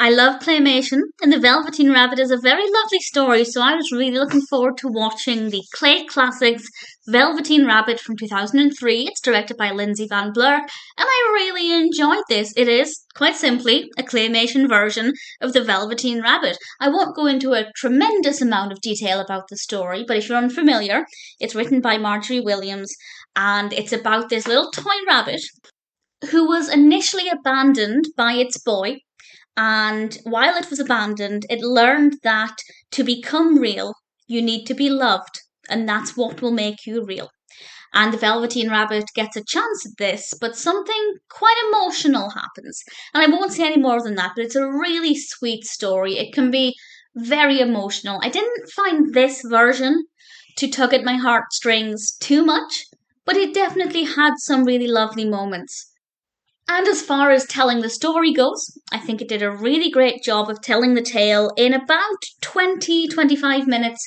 I love claymation, and The Velveteen Rabbit is a very lovely story, so I was really looking forward to watching the Clay Classics Velveteen Rabbit from 2003. It's directed by Lindsay Van Blerk, and I really enjoyed this. It is, quite simply, a claymation version of The Velveteen Rabbit. I won't go into a tremendous amount of detail about the story, but if you're unfamiliar, it's written by Margery Williams, and it's about this little toy rabbit who was initially abandoned by its boy, and while it was abandoned, it learned that to become real, you need to be loved, and that's what will make you real. And the Velveteen Rabbit gets a chance at this, but something quite emotional happens. And I won't say any more than that, but it's a really sweet story. It can be very emotional. I didn't find this version to tug at my heartstrings too much, but it definitely had some really lovely moments. And as far as telling the story goes, I think it did a really great job of telling the tale in about 20-25 minutes,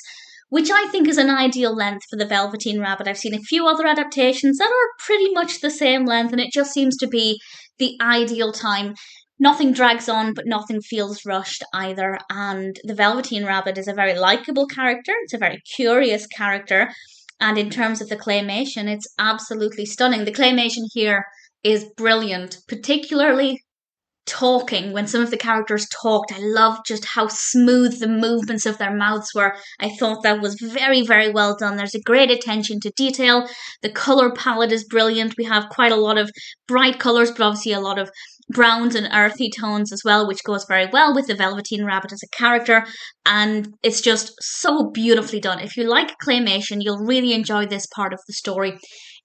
which I think is an ideal length for the Velveteen Rabbit. I've seen a few other adaptations that are pretty much the same length, and it just seems to be the ideal time. Nothing drags on, but nothing feels rushed either. And the Velveteen Rabbit is a very likable character. It's a very curious character. And in terms of the claymation, it's absolutely stunning. The claymation here is brilliant, particularly talking. When some of the characters talked, I loved just how smooth the movements of their mouths were. I thought that was very, very well done. There's a great attention to detail. The colour palette is brilliant. We have quite a lot of bright colours, but obviously a lot of browns and earthy tones as well, which goes very well with the Velveteen Rabbit as a character, and it's just so beautifully done. If you like claymation, you'll really enjoy this part of the story.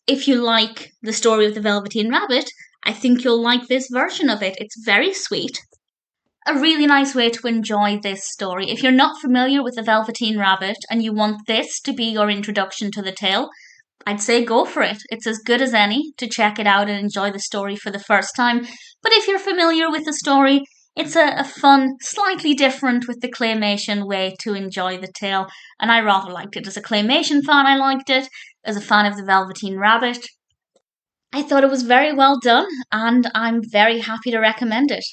If you like the story of the Velveteen Rabbit, I think you'll like this version of it. It's very sweet. A really nice way to enjoy this story. If you're not familiar with the Velveteen Rabbit and you want this to be your introduction to the tale, I'd say go for it. It's as good as any to check it out and enjoy the story for the first time. But if you're familiar with the story, it's a fun, slightly different with the claymation way to enjoy the tale, and I rather liked it. As a claymation fan, I liked it. As a fan of the Velveteen Rabbit, I thought it was very well done, and I'm very happy to recommend it.